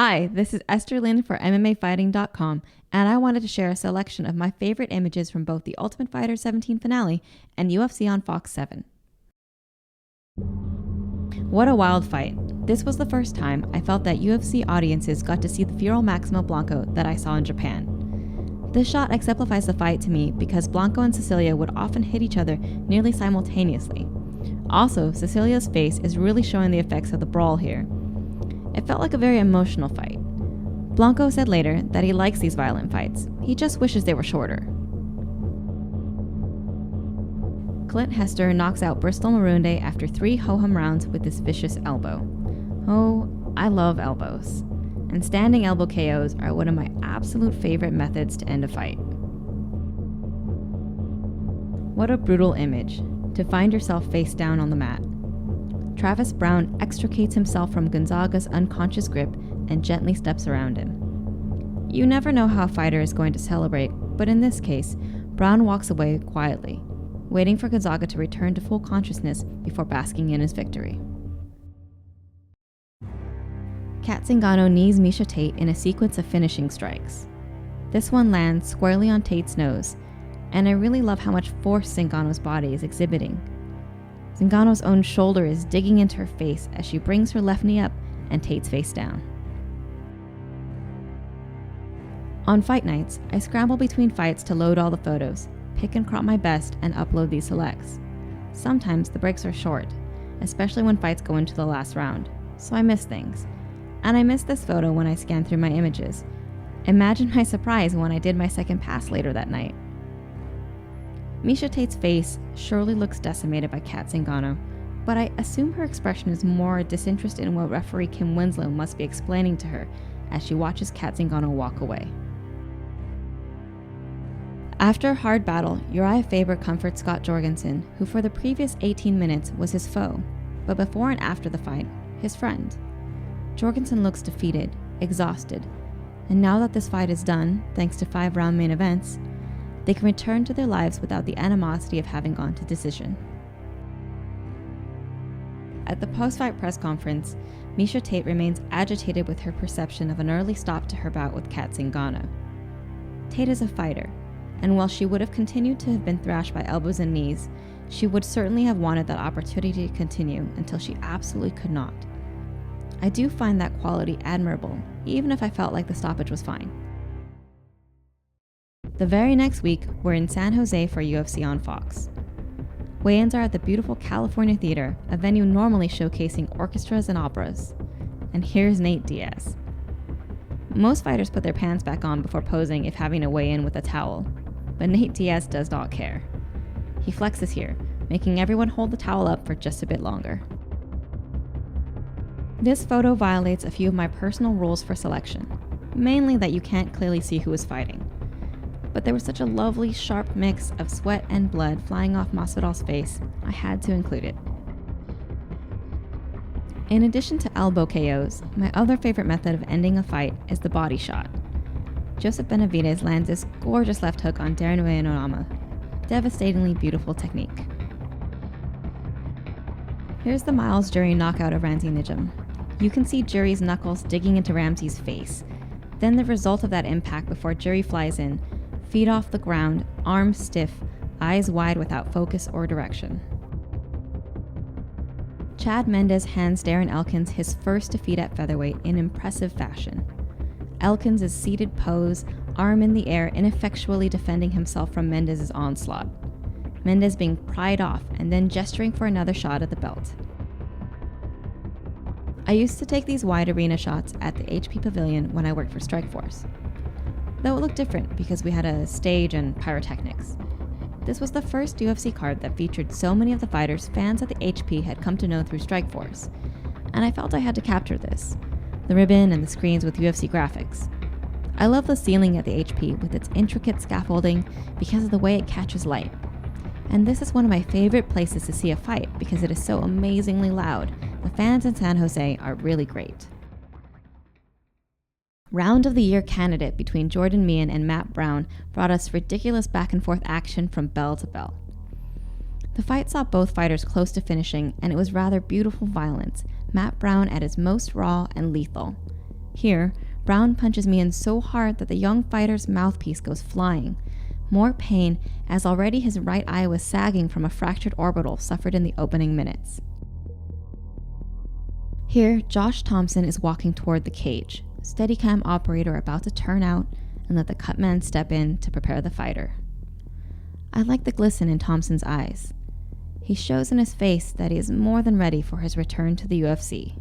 Hi, this is Esther Lynn for MMAfighting.com, and I wanted to share a selection of my favorite images from both the Ultimate Fighter 17 finale and UFC on Fox 7. What a wild fight. This was the first time I felt that UFC audiences got to see the Furo Maximo Blanco that I saw in Japan. This shot exemplifies the fight to me because Blanco and Cecilia would often hit each other nearly simultaneously. Also, Cecilia's face is really showing the effects of the brawl here. It felt like a very emotional fight. Blanco said later that he likes these violent fights. He just wishes they were shorter. Clint Hester knocks out Bristol Marunde after 3 ho-hum rounds with this vicious elbow. Oh, I love elbows. And standing elbow KOs are one of my absolute favorite methods to end a fight. What a brutal image, to find yourself face down on the mat. Travis Browne extricates himself from Gonzaga's unconscious grip and gently steps around him. You never know how a fighter is going to celebrate, but in this case, Browne walks away quietly, waiting for Gonzaga to return to full consciousness before basking in his victory. Kat Zingano knees Miesha Tate in a sequence of finishing strikes. This one lands squarely on Tate's nose, and I really love how much force Zingano's body is exhibiting. Zingano's own shoulder is digging into her face as she brings her left knee up and Tate's face down. On fight nights, I scramble between fights to load all the photos, pick and crop my best, and upload these selects. Sometimes the breaks are short, especially when fights go into the last round, so I miss things. And I missed this photo when I scanned through my images. Imagine my surprise when I did my second pass later that night. Miesha Tate's face surely looks decimated by Kat Zingano, but I assume her expression is more disinterested in what referee Kim Winslow must be explaining to her as she watches Kat Zingano walk away. After a hard battle, Uriah Faber comforts Scott Jorgensen, who for the previous 18 minutes was his foe, but before and after the fight, his friend. Jorgensen looks defeated, exhausted, and now that this fight is done, thanks to 5-round main events, they can return to their lives without the animosity of having gone to decision. At the post-fight press conference, Miesha Tate remains agitated with her perception of an early stop to her bout with Kat Zingano. Tate is a fighter, and while she would have continued to have been thrashed by elbows and knees, she would certainly have wanted that opportunity to continue until she absolutely could not. I do find that quality admirable, even if I felt like the stoppage was fine. The very next week, we're in San Jose for UFC on Fox. Weigh-ins are at the beautiful California Theater, a venue normally showcasing orchestras and operas. And here's Nate Diaz. Most fighters put their pants back on before posing if having a weigh-in with a towel, but Nate Diaz does not care. He flexes here, making everyone hold the towel up for just a bit longer. This photo violates a few of my personal rules for selection, mainly that you can't clearly see who is fighting. But there was such a lovely, sharp mix of sweat and blood flying off Masvidal's face, I had to include it. In addition to elbow KOs, my other favorite method of ending a fight is the body shot. Joseph Benavidez lands this gorgeous left hook on Darren Uenomama. Devastatingly beautiful technique. Here's the Miles Jury knockout of Ramsey Nijem. You can see Jury's knuckles digging into Ramsey's face. Then the result of that impact before Jury flies in, feet off the ground, arms stiff, eyes wide without focus or direction. Chad Mendes hands Darren Elkins his first defeat at featherweight in impressive fashion. Elkins' seated pose, arm in the air, ineffectually defending himself from Mendes' onslaught. Mendes being pried off and then gesturing for another shot at the belt. I used to take these wide arena shots at the HP Pavilion when I worked for Strikeforce. Though it looked different because we had a stage and pyrotechnics. This was the first UFC card that featured so many of the fighters fans at the HP had come to know through Strikeforce, and I felt I had to capture this. The ribbon and the screens with UFC graphics. I love the ceiling at the HP with its intricate scaffolding because of the way it catches light. And this is one of my favorite places to see a fight because it is so amazingly loud. The fans in San Jose are really great. Round of the Year candidate between Jordan Meehan and Matt Brown brought us ridiculous back and forth action from bell to bell. The fight saw both fighters close to finishing, and it was rather beautiful violence, Matt Brown at his most raw and lethal. Here, Brown punches me in so hard that the young fighter's mouthpiece goes flying. More pain, as already his right eye was sagging from a fractured orbital suffered in the opening minutes. Here, Josh Thompson is walking toward the cage, Steadicam operator about to turn out and let the cut man step in to prepare the fighter. I like the glisten in Thompson's eyes. He shows in his face that he is more than ready for his return to the UFC.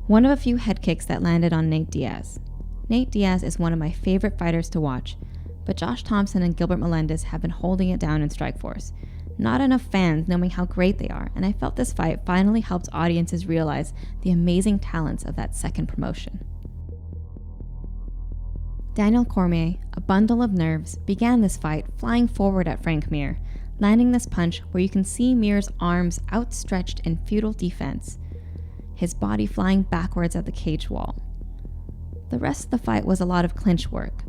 One of a few head kicks that landed on Nate Diaz. Nate Diaz is one of my favorite fighters to watch, but Josh Thompson and Gilbert Melendez have been holding it down in Strikeforce. Not enough fans knowing how great they are, and I felt this fight finally helped audiences realize the amazing talents of that second promotion. Daniel Cormier, a bundle of nerves, began this fight flying forward at Frank Mir, landing this punch where you can see Mir's arms outstretched in futile defense, his body flying backwards at the cage wall. The rest of the fight was a lot of clinch work,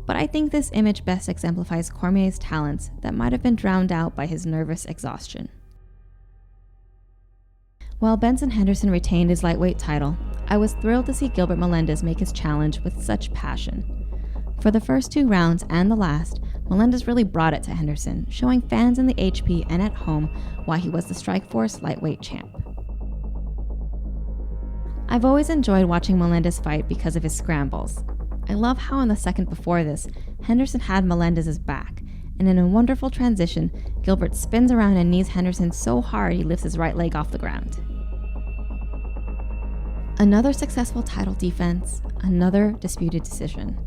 but I think this image best exemplifies Cormier's talents that might have been drowned out by his nervous exhaustion. While Benson Henderson retained his lightweight title, I was thrilled to see Gilbert Melendez make his challenge with such passion. For the first 2 rounds and the last, Melendez really brought it to Henderson, showing fans in the HP and at home why he was the Strikeforce lightweight champ. I've always enjoyed watching Melendez fight because of his scrambles. I love how in the second before this, Henderson had Melendez's back, and in a wonderful transition, Gilbert spins around and knees Henderson so hard he lifts his right leg off the ground. Another successful title defense, another disputed decision.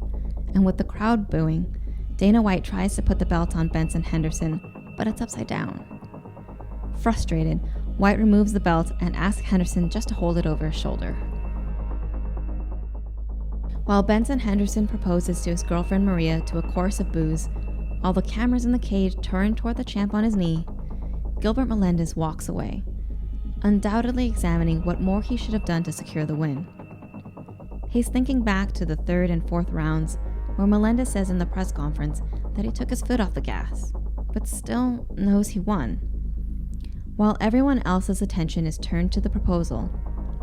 And with the crowd booing, Dana White tries to put the belt on Benson Henderson, but it's upside down. Frustrated, White removes the belt and asks Henderson just to hold it over his shoulder. While Benson Henderson proposes to his girlfriend Maria to a chorus of boos, all the cameras in the cage turn toward the champ on his knee, Gilbert Melendez walks away, undoubtedly examining what more he should have done to secure the win. He's thinking back to the 3rd and 4th rounds, where Melendez says in the press conference that he took his foot off the gas, but still knows he won. While everyone else's attention is turned to the proposal,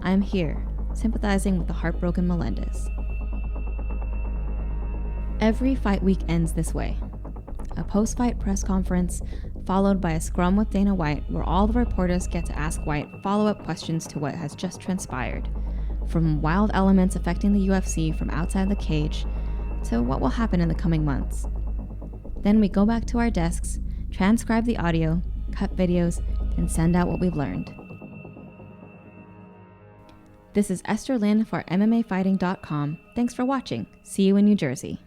I am here, sympathizing with the heartbroken Melendez. Every fight week ends this way. A post-fight press conference, followed by a scrum with Dana White, where all the reporters get to ask White follow-up questions to what has just transpired, from wild elements affecting the UFC from outside the cage, to what will happen in the coming months. Then we go back to our desks, transcribe the audio, cut videos, and send out what we've learned. This is Esther Lynn for MMAfighting.com. Thanks for watching. See you in New Jersey.